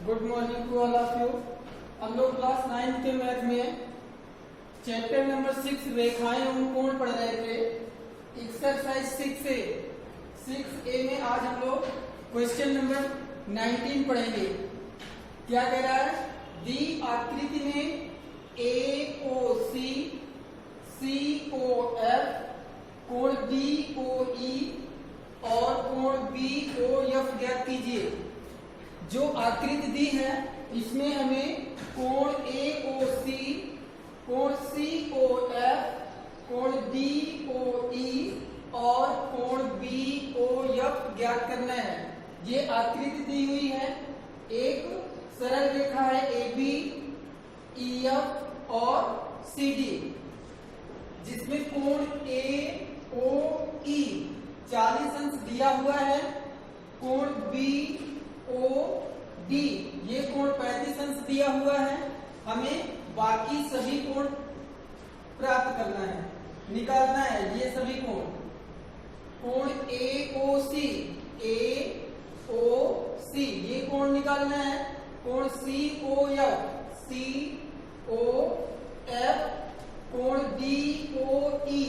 Good morning to all of you. हम लोग class 9 के मैथ में चैप्टर नंबर 6 रेखाएं एवं कोण पढ़ रहे थे। एक्सरसाइज 6A में आज हम लोग क्वेश्चन नंबर 19 पढ़ेंगे। क्या कह रहा है? दी आकृति में AOC, COF, कोण BOE और कोण BOF ज्ञात कीजिए। जो आकृति दी है इसमें हमें कोण AOC, कोण COF, कोण DOE और कोण BOF ज्ञात करना है। ये आकृति दी हुई है। एक सरल रेखा है AB, EF और CD, जिसमें कोण AOE 40 अंश दिया हुआ है। कोण BOD ये कोण 35 अंश दिया हुआ है। हमें बाकी सभी कोण प्राप्त करना है, निकालना है। ये सभी कोण AOC ये कोण निकालना है। कोण COF कोण DOE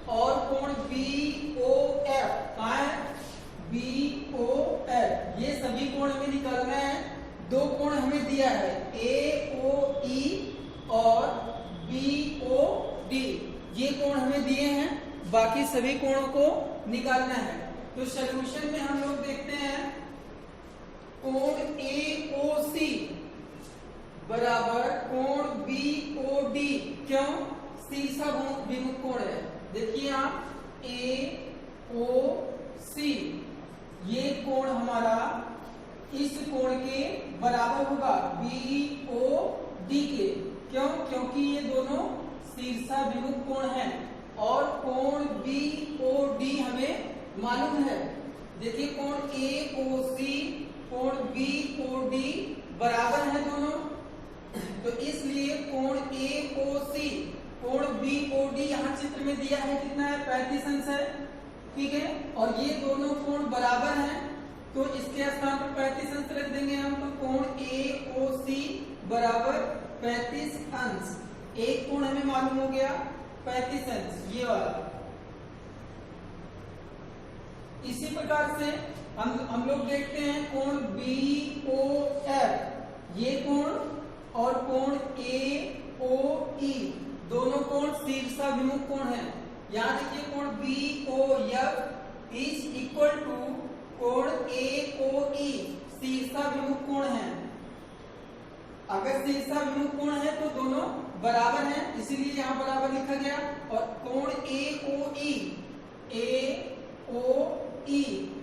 और कोण BOF BOF ये सभी कोण हमें निकालना है। दो कोण हमें दिया है AOE और BOD, ये कोण हमें दिए हैं। बाकी सभी कोणों को निकालना है। तो सॉल्यूशन में हम लोग देखते हैं कोण AOC बराबर कोण BOD। क्यों? सीसा विमुख कोण है। देखिए आप AOC ये कोण हमारा इस कोण के बराबर होगा BOD के। क्यों? क्योंकि ये दोनों शीर्षा विमुख कोण हैं और कोण BOD हमें मालूम है। देखिए कोण AOC कोण BOD बराबर है दोनों, तो इसलिए कोण AOC कोण BOD यहाँ चित्र में दिया है। कितना है? 35 अंश है। ठीक है, और ये दोनों कोण बराबर हैं, तो इसके स्थान पर 35 अंश रख देंगे हम। तो कोण AOC बराबर 35 अंश। एक कोण हमें मालूम हो गया 35 अंश, ये वाला। इसी प्रकार से हम लोग देखते हैं कोण BOF ये कोण और कोण AOE दोनों कोण शीर्षा विमुख कोण है। यहाँ देखिए कोण BOF इज इक्वल टू कोण AOE शीर्षा विमुख कोण है। अगर शीर्षा विमुख कोण है तो दोनों बराबर हैं, इसीलिए यहाँ बराबर लिखा गया। और कोण AOE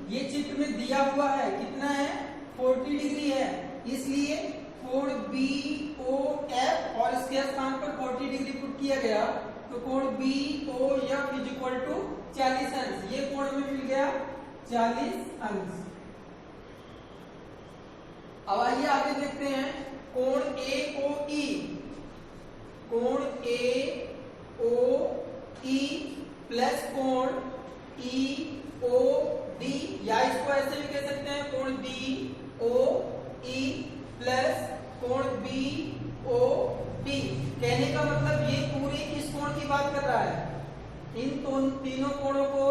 ये चित्र में दिया हुआ है। कितना है? 40 डिग्री है। इसलिए कोण BOF और इसके स्थान पर 40 डिग्री पुट किया गया, तो कोण BOF इज इक्वल टू 40 अंश। ये कोण में मिल गया 40 अंश। अब आइए आगे देखते हैं कोण AOE। कोण AOE प्लस कोण EOD, या इसको ऐसे भी कह सकते हैं कोण DOE प्लस कोण BOD। कहने का मतलब ये पूरे इस कोण की बात कर रहा है। इन तीनों कोणों को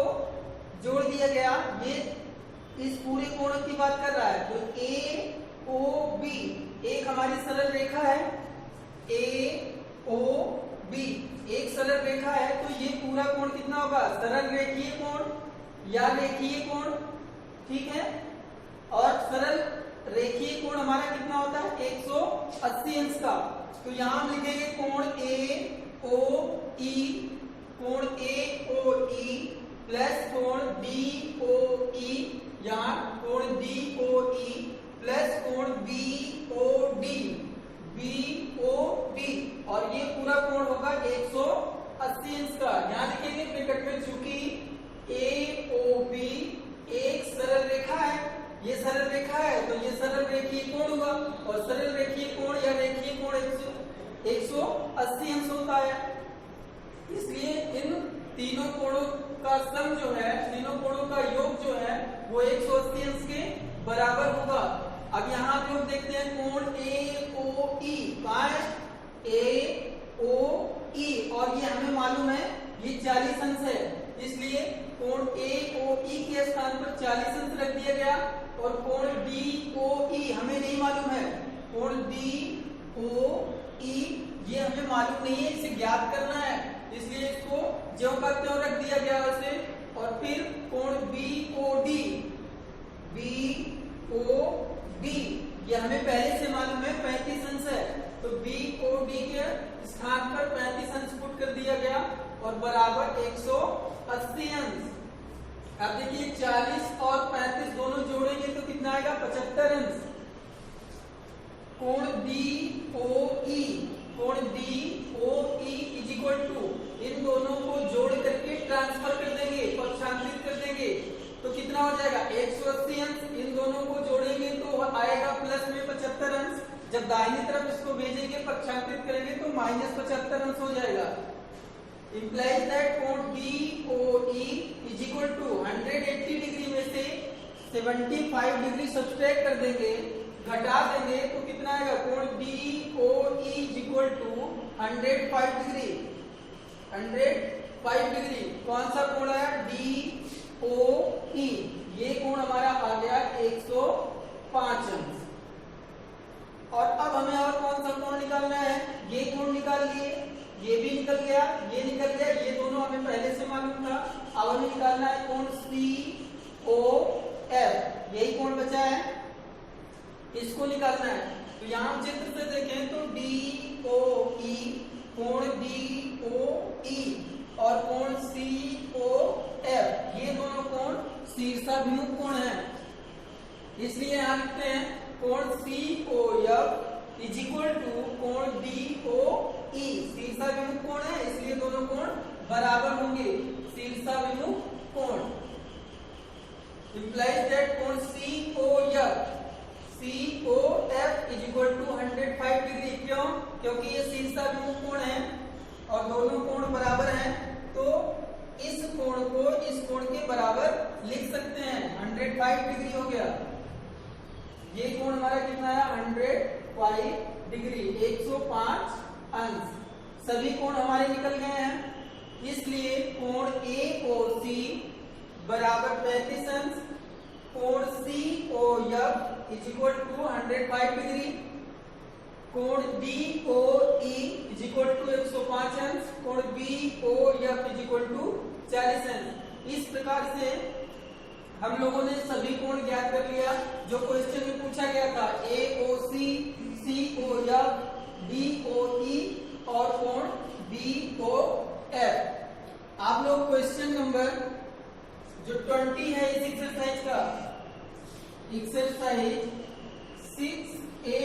जोड़ दिया गया, ये इस पूरे कोण की बात कर रहा है। तो AOB एक हमारी सरल रेखा है। AOB एक सरल रेखा है, तो ये पूरा कोण कितना होगा? सरल रेखीय कोण या रेखीय कोण। ठीक है, और सरल रेखीय कोण हमारा कितना होता है? 180 अंश का। तो यहां हम लिखेंगे कोण AOE प्लस कोण DOE, यहाँ कोण DOE प्लस कोण BOD और ये पूरा कोण होगा 180 अंश का। यहाँ लिखेंगे ब्रैकेट में, चूंकि AOB एक सरल रेखा है, ये सरल रेखा है, तो ये सरल रेखीय कोण होगा। और सरल रेखीय कोण या रेखीय कोण 180 अंश होता है। इसलिए इन तीनों कोणों का सम जो है, तीनों कोणों का योग जो है वो वो 180 अंश के बराबर होगा। अब यहाँ पे हम देखते हैं कोण AOE, कहाँ है AOE, और ये हमें मालूम है ये 40 अंश है, इसलिए कोण AOE के स्थान पर 40 अंश रख दिया गया। और कोण DOE हमें नहीं मालूम है, कोण DOE ये हमें मालूम नहीं है, इसे ज्ञात करना है, इसलिए इसको ज्यों का त्यों रख दिया गया वैसे। और फिर कोण BOD ये हमें पहले से मालूम है 35 अंश है, तो BOD के स्थान पर 35 अंश पुट कर दिया गया और बराबर 180 अंश। अब देखिए 40 और 35 दोनों जोड़ेंगे तो कितना आएगा 75 अंश। कोण DOE इज इक्वल टू, इन दोनों को जोड़ करके ट्रांसफर कर देंगे, पक्षांतरित कर देंगे, तो कितना हो जाएगा 180 अंश। इन दोनों को जोड़ेंगे तो आएगा प्लस में 75 अंश। जब दाहिनी तरफ इसको भेजेंगे पक्षांतरित करेंगे तो माइनस 75 अंश हो जाएगा। इंप्लाइज दैट कोण DOE is equal to 180 degree में से 75 डिग्री सब्सट्रैक्ट कर देंगे, घटा देंगे तो कितना आएगा कोण DOE is equal to 105 degree. 105 degree कौन सा कोण आया DOE, ये कोण हमारा आ गया 105 अंश। और अब हमें और कौन सा कोण निकालना है, ये कोण निकाल लिए, ये भी निकल गया, ये निकल गया, ये दोनों हमें पहले से मालूम था। अब हमें निकालना है कोण COF, यही कोण बचा है, इसको निकालना है। तो यहाँ चित्र से देखें तो DOE, कोण DOE और कोण COF, ये दोनों कोण शीर्षाभिमुख कोण है, इसलिए यहाँ लिखते हैं कोण COF इज इक्वल टू कोण DOE, शीर्षाभिमुख कोण है इसलिए दोनों कोण बराबर होंगे, शीर्षाभिमुख कोण। इंप्लाइज दैट कोण COF is equal to 105 degree, क्यों? क्योंकि ये शीर्षाभिमुख कोण है और दोनों कोण बराबर हैं, तो इस कोण को इस कोण के बराबर लिख सकते हैं, 105 डिग्री हो गया। ये कोण हमारा कितना है 105 डिग्री, 105 अंश। सभी कोण हमारे निकल गए हैं, इसलिए कोण AOC बराबर 35 अंश, कोण COF is equal to 105 degree, कोण DOE इज इक्वल टू 105 अंश, कोण BOF इज इक्वल टू 40 अंश। इस प्रकार से हम लोगों ने सभी कोण ज्ञात कर लिया जो क्वेश्चन में पूछा गया था, AOC, COF, DOE और कोण BOF। आप लोग क्वेश्चन नंबर जो 20 है इस एक्सरसाइज का, एक्सरसाइज 6A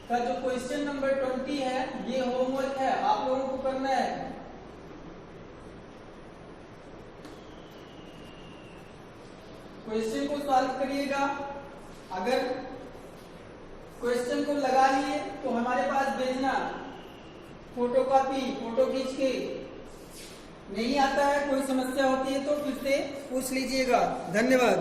का जो क्वेश्चन नंबर 20 है ये होमवर्क है, आप लोगों को करना है। क्वेश्चन को सॉल्व करिएगा, अगर क्वेश्चन को लगा लिए तो हमारे पास भेजना, फोटोकॉपी, फोटो खींच के। नहीं आता है, कोई समस्या होती है तो फिर से पूछ लीजिएगा। धन्यवाद।